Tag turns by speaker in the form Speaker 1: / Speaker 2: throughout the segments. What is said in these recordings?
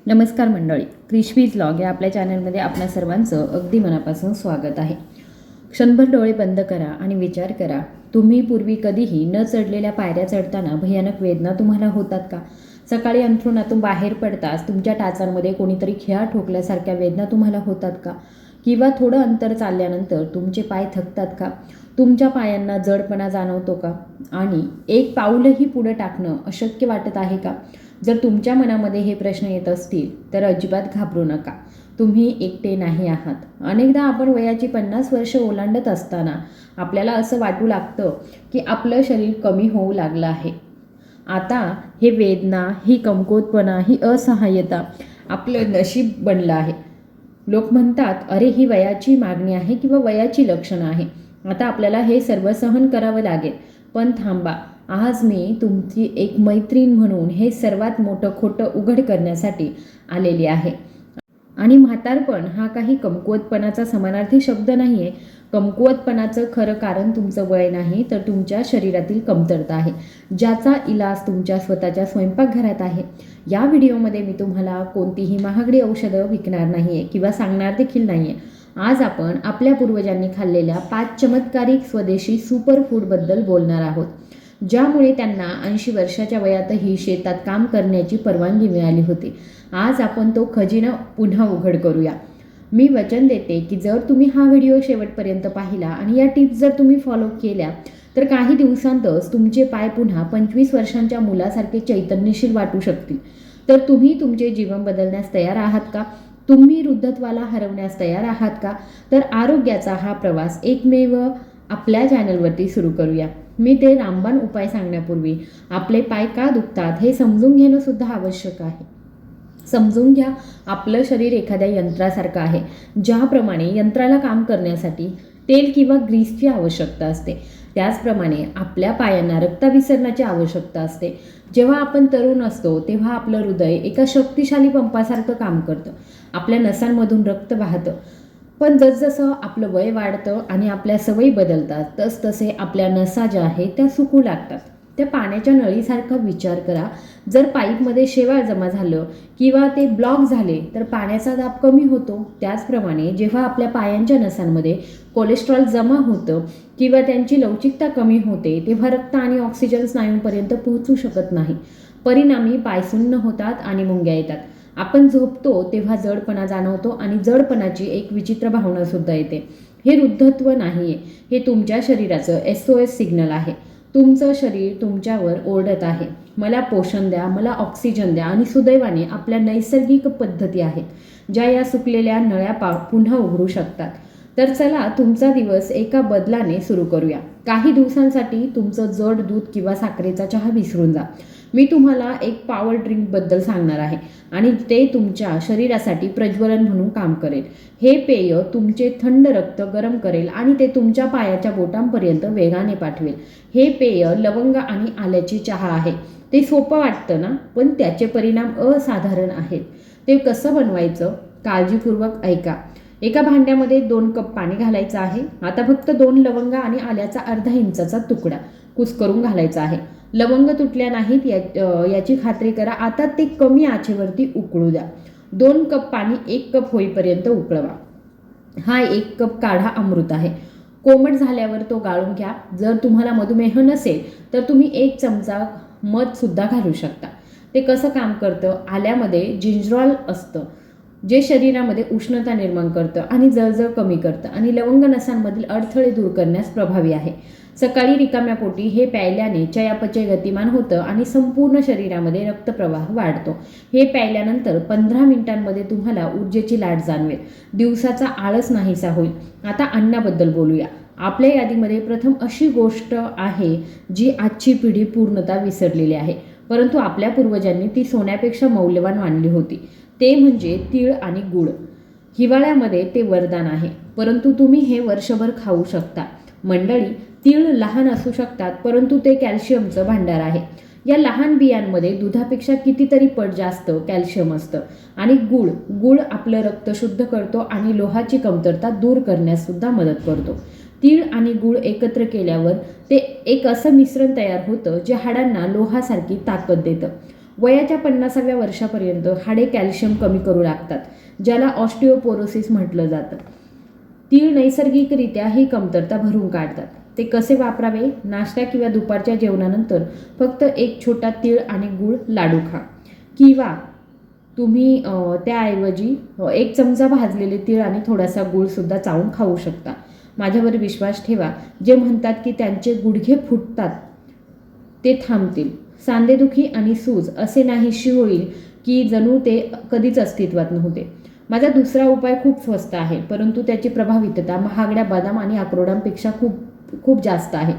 Speaker 1: नमस्कार मंडळी, क्रिशवीज व्लॉग या आपल्या चॅनलमध्ये आपल्या सर्वांचं अगदी मनापासून स्वागत आहे. क्षणभर डोळे बंद करा आणि विचार करा, तुम्ही पूर्वी कधीही न चढलेल्या पायऱ्या चढताना भयानक वेदना तुम्हाला होतात का? सकाळी अंथरुणातून बाहेर पडताच तुमच्या टाचांमध्ये कोणीतरी खिळा ठोकल्यासारख्या वेदना तुम्हाला होतात का? किंवा थोडं अंतर चालल्यानंतर तुमचे पाय थकतात का? तुमच्या पायांना जडपणा जाणवतो का? आणि एक पाऊलही पुढे टाकणं अशक्य वाटत आहे का? जर तुमच्या मनामध्ये हे प्रश्न येत असतील तर अजिबात घाबरू नका. तुम्ही एकटे नाही आहात. अनेकदा आपण वयाची 50 वर्ष ओलांडत असताना आपल्याला असं वाटू लागतं की आपलं शरीर कमी होऊ लागलं आहे. आता हे वेदना, ही कमकुवतपणा, ही असहाय्यता आपलं नशीब बनलं आहे. लोक म्हणतात, अरे ही वयाची मागणी आहे किंवा वयाची लक्षणं आहे. आता आपल्याला हे सर्व सहन करावं लागेल. पण थांबा, आज मी तुमची एक मैत्रीण म्हणून हे सर्वात मोठं खोटं उघड करण्यासाठी आलेली आहे. आणि म्हातारपण हा काही कमकुवतपणाचा समानार्थी शब्द नाही आहे. कमकुवतपणाचं खरं कारण तुमचं वय नाही, तर तुमच्या शरीरातील कमतरता आहे, ज्याचा इलाज तुमच्या स्वतःच्या स्वयंपाकघरात आहे. या व्हिडिओमध्ये मी तुम्हाला कोणतीही महागडी औषधं विकणार नाही आहे किंवा सांगणार देखील नाही आहे. आज आपण आपल्या पूर्वजांनी खाल्लेल्या 5 चमत्कारिक स्वदेशी सुपर फूडबद्दल बोलणार आहोत, ज्यामुळे त्यांना 80 वर्षाच्या वयातही शेतात काम करण्याची परवानगी मिळाली होती. आज आपण तो खजिना पुन्हा उघड करूया. मी वचन देते की जर तुम्ही हा व्हिडिओ शेवटपर्यंत पाहिला आणि या टिप्स जर तुम्ही फॉलो केल्या तर काही दिवसांतच तुमचे पाय पुन्हा 25 वर्षांच्या मुलासारखे चैतन्यशील वाटू शकतील. तर तुम्ही तुमचे जीवन बदलण्यास तयार आहात का? तुम्ही वृद्धत्वाला हरवण्यास तयार आहात का? तर आरोग्याचा हा प्रवास एकमेव आपल्या चॅनलवरती सुरू करूया. मी ते रामबाण उपाय सांगण्यापूर्वी आपले पाय का दुखतात हे समजून घेणं सुद्धा आवश्यक आहे. समजून घ्या, आपलं शरीर एखाद्या यंत्रासारखं आहे. ज्याप्रमाणे यंत्राला काम करण्यासाठी तेल किंवा ग्रीसची आवश्यकता असते, त्याचप्रमाणे आपल्या पायांना रक्ताभिसरणाची आवश्यकता असते. जेव्हा आपण तरुण असतो तेव्हा आपलं हृदय एका शक्तिशाली पंपासारखं काम करतं. आपल्या नसांमधून रक्त वाहतं. पण जसजसं आपलं वय वाढतं आणि आपल्या सवयी बदलतात तसतसे आपल्या नसा ज्या आहेत त्या सुकू लागतात. त्या पाण्याच्या नळीसारखा विचार करा. जर पाईपमध्ये शेवाळ जमा झालं किंवा ते ब्लॉक झाले तर पाण्याचा दाब कमी होतो. त्याचप्रमाणे जेव्हा आपल्या पायांच्या नसांमध्ये कोलेस्ट्रॉल जमा होतं किंवा त्यांची लवचिकता कमी होते तेव्हा रक्त आणि ऑक्सिजन स्नायूंपर्यंत पोहोचू शकत नाही. परिणामी पाय सुन्न होतात आणि मुंग्या येतात. आपण झोपतो तेव्हा जडपणा जाणवतो आणि जडपणाची एक विचित्र भावना सुद्धा येते. हे वृद्धत्व नाहीये, हे तुमच्या शरीराचं SOS सिग्नल आहे. तुमचं शरीर तुमच्यावर ओरडत आहे, मला पोषण द्या, मला ऑक्सिजन द्या. आणि सुदैवाने आपल्या नैसर्गिक पद्धती आहेत ज्या या सुकलेल्या नळ्या पुन्हा उघडू शकतात. तर चला तुमचा दिवस एका बदलाने सुरू करूया. काही दिवसांसाठी तुमचं जड दूध किंवा साखरेचा चहा विसरून जा. मी तुम्हाला एक पॉवर ड्रिंकबद्दल सांगणार आहे आणि ते तुमच्या शरीरासाठी प्रज्वलन म्हणून काम करेल. हे पेय तुमचे थंड रक्त गरम करेल आणि ते तुमच्या पायाच्या बोटांपर्यंत वेगाने पाठवेल. हे पेय लवंग आणि आल्याची चहा आहे. ते सोपं वाटतं ना, पण त्याचे परिणाम असाधारण आहेत. ते कसं बनवायचं काळजीपूर्वक ऐका. एका भांड्यामध्ये 2 कप पाणी घालायचं आहे. आता फक्त 2 लवंग आणि आल्याचा अर्धा इंचाचा तुकडा कुस्करून घालायचा आहे. लवंग तुटल्या नाहीत याची खात्री करा. आता ते कमी आचेवरती उकळू द्या. 2 कप पाणी 1 कप होईपर्यंत उकळवा. हा 1 कप काढा अमृत आहे. कोमट झाल्यावर तो गाळून घ्या. जर तुम्हाला मधुमेह नसेल तर तुम्ही 1 चमचा मध सुद्धा घालू शकता. ते कसं काम करतं? आल्यामध्ये जिंजरॉल असतं जे शरीरामध्ये उष्णता निर्माण करतं आणि जळजळ कमी करतं आणि लवंग नसांमधील अडथळे दूर करण्यास प्रभावी आहे. सकाळी रिकाम्या पोटी हे प्यायल्याने चयापचय गतिमान होतं आणि संपूर्ण शरीरामध्ये रक्तप्रवाह वाढतो. हे प्यायल्यानंतर 15 मिनिटांमध्ये तुम्हाला ऊर्जेची लाट जाणवेल. दिवसाचा आळस नाहीसा होईल. आता अन्नाबद्दल बोलूया. आपल्या यादीमध्ये प्रथम अशी गोष्ट आहे जी आजची पिढी पूर्णतः विसरलेली आहे, परंतु आपल्या पूर्वजांनी ती सोन्यापेक्षा मौल्यवान मानली होती. ते म्हणजे तीळ आणि गूळ. हिवाळ्यामध्ये ते वरदान आहे, परंतु तुम्ही हे वर्षभर खाऊ शकता. मंडळी, तीळ लहान असू शकतात परंतु ते कॅल्शियमचं भांडार आहे. या लहान बियांमध्ये दुधापेक्षा कितीतरी पट जास्त कॅल्शियम असतं. आणि गूळ आपलं रक्त शुद्ध करतो आणि लोहाची कमतरता दूर करण्यास सुद्धा मदत करतो. तीळ आणि गूळ एकत्र केल्यावर ते एक असं मिश्रण तयार होतं जे हाडांना लोहासारखी ताकद देतं. वयाच्या 50व्या वर्षापर्यंत हाडे कॅल्शियम कमी करू लागतात, ज्याला ऑस्टिओपोरोसिस म्हटलं जातं. तीळ नैसर्गिकरित्या ही कमतरता भरून काढतात. ते कसे वापरावे? नाश्ता किंवा दुपारच्या जेवणानंतर फक्त एक छोटा तीळ आणि गूळ लाडू खा, किंवा तुम्ही त्याऐवजी 1 चमचा भाजलेले तीळ आणि थोडासा गूळसुद्धा चावून खाऊ शकता. माझ्यावर विश्वास ठेवा, जे म्हणतात की त्यांचे गुडघे फुटतात ते थांबतील. सांधेदुखी आणि सूज असे नाहीशी होईल की जणू ते कधीच अस्तित्वात नव्हते. माझा दुसरा उपाय खूप स्वस्त आहे, परंतु त्याची प्रभावीतता महागड्या बदाम आणि अक्रोडांपेक्षा खूप खूप जास्त आहे.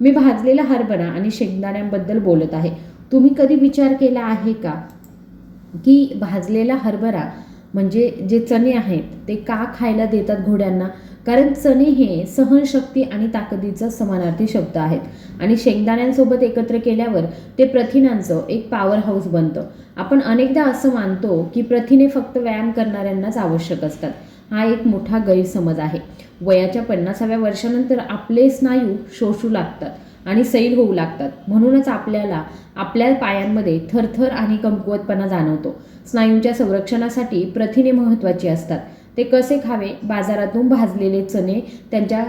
Speaker 1: मी भाजलेला हरभरा आणि शेंगदाण्यांबद्दल बोलत आहे. तुम्ही कधी विचार केला आहे का की भाजलेला हरभरा म्हणजे जे चणे आहेत ते का खायला देतात घोड्यांना? कारण चणे हे सहनशक्ती आणि ताकदीचा समानार्थी शब्द आहेत, आणि शेंगदाण्यांसोबत एकत्र केल्यावर ते प्रथिनांचं एक पॉवर हाऊस बनतं. आपण अनेकदा असं मानतो की प्रथिने फक्त व्यायाम करणाऱ्यांनाच आवश्यक असतात. हा एक मोठा गैरसमज आहे. वयाच्या 50व्या वर्षानंतर आपले स्नायू शोषू लागतात आणि सैल होऊ लागतात. म्हणूनच आपल्याला आपल्या पायांमध्ये थरथर आणि कमकुवतपणा जाणवतो. स्नायूंच्या संरक्षणासाठी प्रथिने महत्त्वाची असतात. ते कसे खावे? बाजारातून भाजलेले चणे त्यांच्या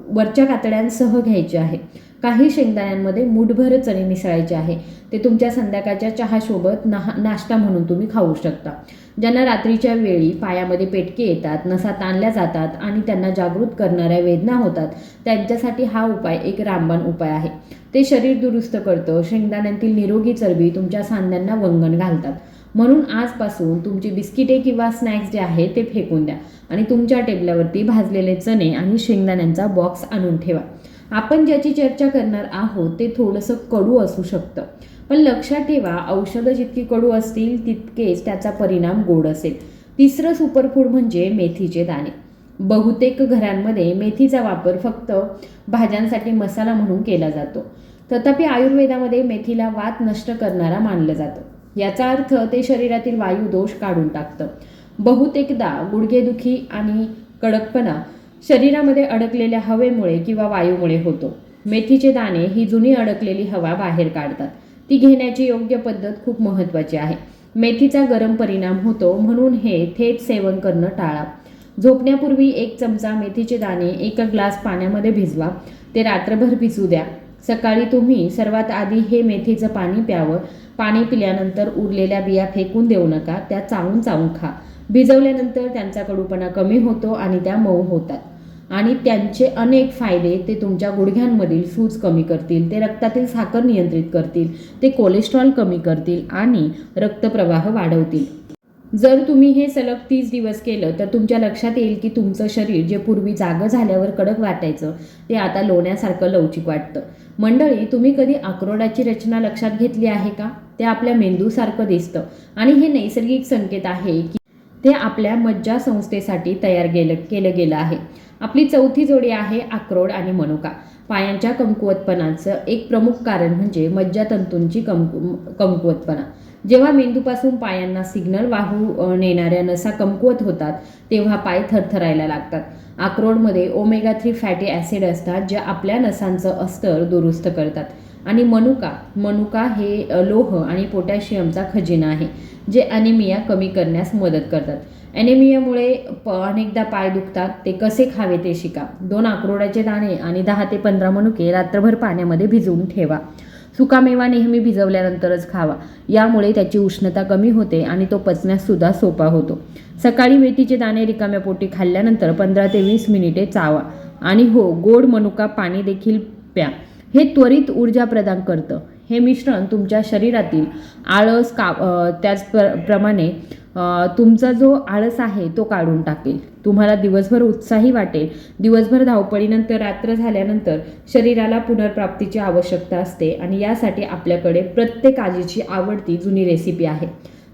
Speaker 1: वरच्या कातड्यांसह घ्यायचे आहे. काही शेंगदाण्यांमध्ये मूठभर चणे मिसळायचे आहे. ते तुमच्या संध्याकाळच्या चहासोबत नाश्ता म्हणून तुम्ही खाऊ शकता. ज्यांना रात्रीच्या वेळी पायामध्ये पेटके येतात, नसा ताणल्या जातात आणि त्यांना जागृत करणाऱ्या वेदना होतात, त्यांच्यासाठी हा उपाय एक रामबाण उपाय आहे. ते शरीर दुरुस्त करतं. शेंगदाण्यांतील निरोगी चरबी तुमच्या सांध्यांना वंगण घालतात. म्हणून आजपासून तुमची बिस्किटे किंवा स्नॅक्स जे आहे ते फेकून द्या आणि तुमच्या टेबलावरती भाजलेले चणे आणि शेंगदाण्यांचा बॉक्स आणून ठेवा. आपण ज्याची चर्चा करणार आहोत ते थोडंसं कडू असू शकतं, पण लक्षात ठेवा, औषधं जितकी कडू असतील तितकेच त्याचा परिणाम गोड असेल. तिसरं सुपरफूड म्हणजे मेथीचे दाणे. बहुतेक घरांमध्ये मेथीचा वापर फक्त भाज्यांसाठी मसाला म्हणून केला जातो. तथापि आयुर्वेदामध्ये मेथीला वात नष्ट करणारा मानलं जातं. याचा अर्थ ते शरीरातील वायू दोष काढून टाकतं. बहुतेकदा गुडघेदुखी आणि कडकपणा शरीरामध्ये अडकलेल्या हवेमुळे किंवा वायूमुळे होतो. मेथीचे दाणे ही जुनी अडकलेली हवा बाहेर काढतात. ती घेण्याची योग्य पद्धत खूप महत्त्वाची आहे. मेथीचा गरम परिणाम होतो, म्हणून हे थेट सेवन करणं टाळा. झोपण्यापूर्वी 1 चमचा मेथीचे दाणे 1 ग्लास पाण्यामध्ये भिजवा. ते रात्रभर भिजू द्या. सकाळी तुम्ही सर्वात आधी हे मेथीचं पाणी प्यावं. पाणी पिल्यानंतर उरलेल्या बिया फेकून देऊ नका, त्या चावून चावून खा. भिजवल्यानंतर त्यांचा कडूपणा कमी होतो आणि त्या मऊ होतात. आणि त्यांचे अनेक फायदे: ते तुमच्या गुडघ्यांमधील सूज कमी करतील, ते रक्तातील साखर नियंत्रित करतील, ते कोलेस्ट्रॉल कमी करतील आणि रक्तप्रवाह वाढवतील. जर तुम्ही हे सलग 30 दिवस केलं तर तुमच्या लक्षात येईल की तुमचं शरीर जे पूर्वी जागं झाल्यावर कडक वाटायचं ते आता लोण्यासारखं लवचिक वाटतं. मंडळी, तुम्ही कधी अक्रोडाची रचना लक्षात घेतली आहे का? ते आपल्या मेंदूसारखं दिसतं आणि हे नैसर्गिक संकेत आहे की ते आपल्या मज्जासंस्थेसाठी तयार केलं गेलं आहे. आपली चौथी जोडी आहे अक्रोड आणि मनुका. पायांच्या कमकुवतपणाचं एक प्रमुख कारण म्हणजे मज्जातंतूंची कमकुवतपणा. जेव्हा मेंदूपासून पायांना सिग्नल वाहू नेणाऱ्या नसा कमकुवत होतात तेव्हा पाय थरथरायला लागतात. अक्रोडमध्ये ओमेगा 3 फॅटी ॲसिड असतात, जे आपल्या नसांचं अस्तर दुरुस्त करतात. आणि मनुका हे लोह आणि पोटॅशियमचा खजिना आहे, जे ॲनिमिया कमी करण्यास मदत करतात. ॲनिमियामुळे अनेकदा पाय दुखतात. ते कसे खावे ते शिका. 2 अक्रोडाचे दाणे आणि 10 ते 15 मनुके रात्रभर पाण्यामध्ये भिजवून ठेवा. सुकामेवा नेहमी भिजवल्यानंतरच खावा. यामुळे त्याची उष्णता कमी होते आणि तो पचण्यास सुद्धा सोपा होतो. सकाळी मेथीचे दाणे रिकाम्या पोटी खाल्ल्यानंतर 15 ते 20 मिनिटे चावा. आणि हो, गोड मनुका पाणी देखील प्या. हे त्वरित ऊर्जा प्रदान करतं. हे मिश्रण तुमच्या शरीरातील आळस त्याचप्रमाणे तुमचा जो आळस आहे तो काढून टाकेल. तुम्हाला दिवसभर उत्साही वाटेल. दिवसभर धावपळीनंतर रात्र झाल्यानंतर शरीराला पुनर्प्राप्तीची आवश्यकता असते आणि यासाठी आपल्याकडे प्रत्येक आजीची आवडती जुनी रेसिपी आहे,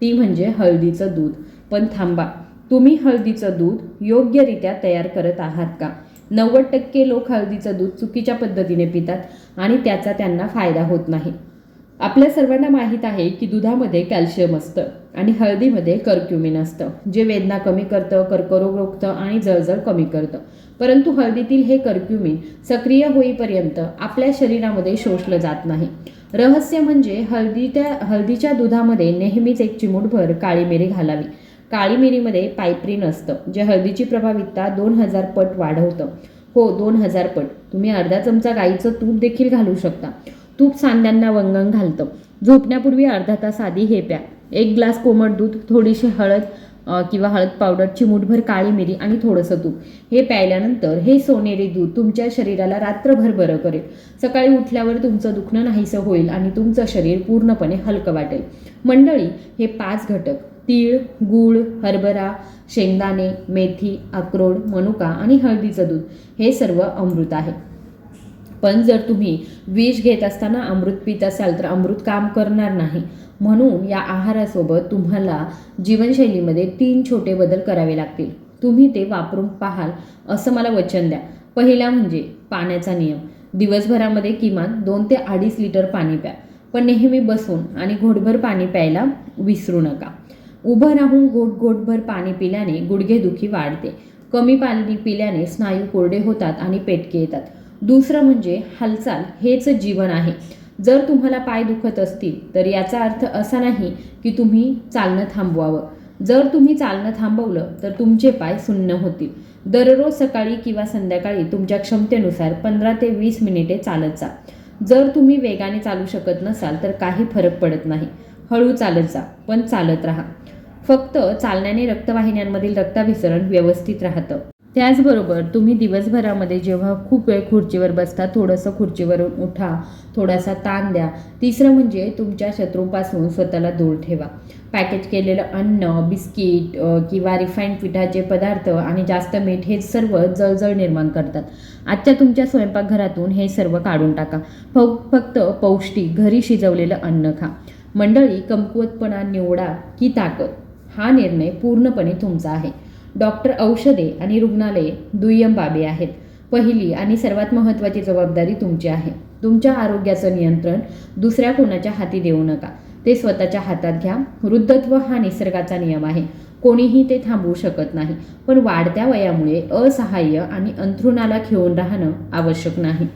Speaker 1: ती म्हणजे हळदीचं दूध. पण थांबा, तुम्ही हळदीचं दूध योग्यरित्या तयार करत आहात का? 90% लोक हळदीचं दूध चुकीच्या पद्धतीने पितात आणि त्याचा त्यांना फायदा होत नाही. आपल्या सर्वांना माहीत आहे की दुधामध्ये कॅल्शियम असतं आणि हळदीमध्ये कर्क्युमिन असतं, जे वेदना कमी करतं, कर्करोग रोखतं आणि जळजळ कमी करतं. परंतु हळदीतील हे कर्क्युमिन सक्रिय होईपर्यंत आपल्या शरीरामध्ये शोषलं जात नाही. रहस्य म्हणजे हळदीच्या दुधामध्ये नेहमीच एक चिमूटभर काळी मिरी घालावी. काळी मिरीमध्ये पायप्रिन असतं, जे हळदीची प्रभावीता 2000 पट वाढवतं. हो, 2000 पट. तुम्ही अर्धा चमचा गाईचं तूप देखील घालू शकता. तूप सांध्यांना वंगण घालतं. झोपण्यापूर्वी अर्धा तास आधी हे प्या. 1 ग्लास कोमट दूध, थोडीशी हळद किंवा हळद पावडर, चिमूटभर काळी मिरी आणि थोडंसं तूप. हे प्यायल्यानंतर हे सोनेरी दूध तुमच्या शरीराला रात्रभर बरं करेल. सकाळी उठल्यावर तुमचं दुखणं नाहीसं होईल आणि तुमचं शरीर पूर्णपणे हलकं वाटेल. मंडळी, हे 5 घटक तीळ, गूळ, हरभरा, शेंगदाणे, मेथी, अक्रोड, मनुका आणि हळदीचं दूध हे सर्व अमृत आहे. पण जर तुम्ही विष घेत असताना अमृत पित असाल तर अमृत काम करणार नाही. म्हणून या आहारासोबत तुम्हाला जीवनशैलीमध्ये 3 छोटे बदल करावे लागतील. तुम्ही ते वापरून पाहाल असं मला वचन द्या. पहिला म्हणजे पाण्याचा नियम. दिवसभरामध्ये किमान 2 ते 2.5 लिटर पाणी प्या. पण नेहमी बसून आणि घोटभर पाणी प्यायला विसरू नका. उभं राहून घोटभर पाणी पिल्याने गुडघेदुखी वाढते. कमी पाणी पिल्याने स्नायू कोरडे होतात आणि पेटके येतात. दुसरं म्हणजे हालचाल हेच जीवन आहे. जर तुम्हाला पाय दुखत असतील तर याचा अर्थ असा नाही की तुम्ही चालणं थांबवावं. जर तुम्ही चालणं थांबवलं तर तुमचे पाय सुन्न होतील. दररोज सकाळी किंवा संध्याकाळी तुमच्या क्षमतेनुसार 15 ते 20 मिनिटे चालत जा. जर तुम्ही वेगाने चालू शकत नसाल तर काही फरक पडत नाही. हळू चालत जा, पण चालत राहा. फक्त चालण्याने रक्तवाहिन्यांमधील रक्ताभिसरण व्यवस्थित राहतं. त्याचबरोबर तुम्ही दिवसभरामध्ये जेव्हा खूप वेळ खुर्चीवर बसता, थोडंसं खुर्चीवरून उठा, थोडासा ताण द्या. तिसरं म्हणजे तुमच्या शत्रूपासून स्वतःला दूर ठेवा. पॅकेज केलेलं अन्न, बिस्किट किंवा रिफाईंड पिठाचे पदार्थ आणि जास्त मीठ हे सर्व जळजळ निर्माण करतात. आजच्या तुमच्या स्वयंपाकघरातून हे सर्व काढून टाका. फक्त पौष्टिक घरी शिजवलेलं अन्न खा. मंडळी, कमकुवतपणा निवडा की ताकद, हा निर्णय पूर्णपणे तुमचा आहे. डॉक्टर, औषधे आणि रुग्णालये दुय्यम बाबी आहेत. पहिली आणि सर्वात महत्त्वाची जबाबदारी तुमची आहे. तुमच्या आरोग्याचं नियंत्रण दुसऱ्या कोणाच्या हाती देऊ नका. ते स्वतःच्या हातात घ्या. वृद्धत्व हा निसर्गाचा नियम आहे. कोणीही ते थांबवू शकत नाही. पण वाढत्या वयामुळे असहाय्य आणि अंथरुणाला खिळून राहणं आवश्यक नाही.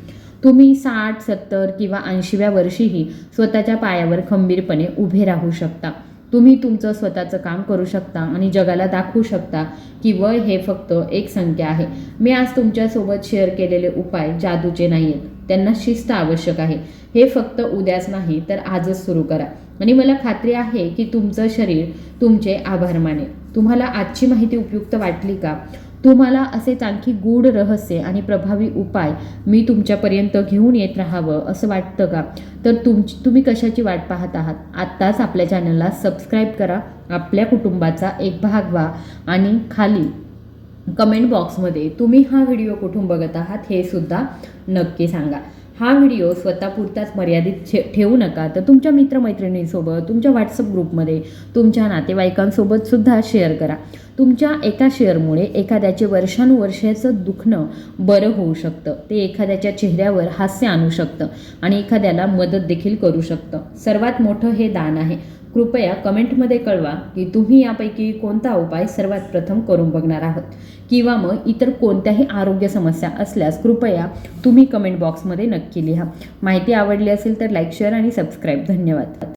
Speaker 1: तुम्ही 60, 70 किंवा 80व्या वर्षीही स्वतःच्या पायावर खंबीरपणे उभे राहू शकता. तुम्ही तुमचं स्वतःचं काम करू शकता आणि जगाला दाखवू शकता की वय हे फक्त एक संख्या आहे. मी आज तुमच्यासोबत शेअर केलेले उपाय जादूचे नाही आहेत. त्यांना शिस्त आवश्यक आहे. हे फक्त उद्याच नाही तर आजच सुरू करा आणि मला खात्री आहे की तुमचं शरीर तुमचे आभार मानेल. तुम्हाला आजची माहिती उपयुक्त वाटली का? तुम्हाला असेच आणखी गूढ रहस्य आणि प्रभावी उपाय मी तुमच्यापर्यंत घेऊन येत राहावं असं वाटतं का? तर तुम्ही कशाची वाट पाहत आहात? आत्ताच आपल्या चॅनलला सबस्क्राईब करा, आपल्या कुटुंबाचा एक भाग व्हा आणि खाली कमेंट बॉक्समध्ये तुम्ही हा व्हिडिओ कुठून बघत आहात हे सुद्धा नक्की सांगा. हा व्हिडिओ स्वतःपुरताच मर्यादित ठेवू नका, तर तुमच्या मित्रमैत्रिणींसोबत, तुमच्या व्हॉट्सअप ग्रुपमध्ये, तुमच्या नातेवाईकांसोबत सुद्धा शेअर करा. तुमच्या एका शेअरमुळे एखाद्याचे वर्षानुवर्षाचं दुखणं बरं होऊ शकतं. ते एखाद्याच्या चेहऱ्यावर हास्य आणू शकतं आणि एखाद्याला मदत देखील करू शकतं. सर्वात मोठं हे दान आहे. कृपया कमेंटमध्ये कळवा की तुम्ही यापैकी कोणता उपाय सर्वात प्रथम करून बघणार आहात किंवा मग इतर कोणत्याही आरोग्य समस्या असल्यास कृपया तुम्ही कमेंट बॉक्समध्ये नक्की लिहा. माहिती आवडली असेल तर लाईक, शेअर आणि सबस्क्राईब. धन्यवाद.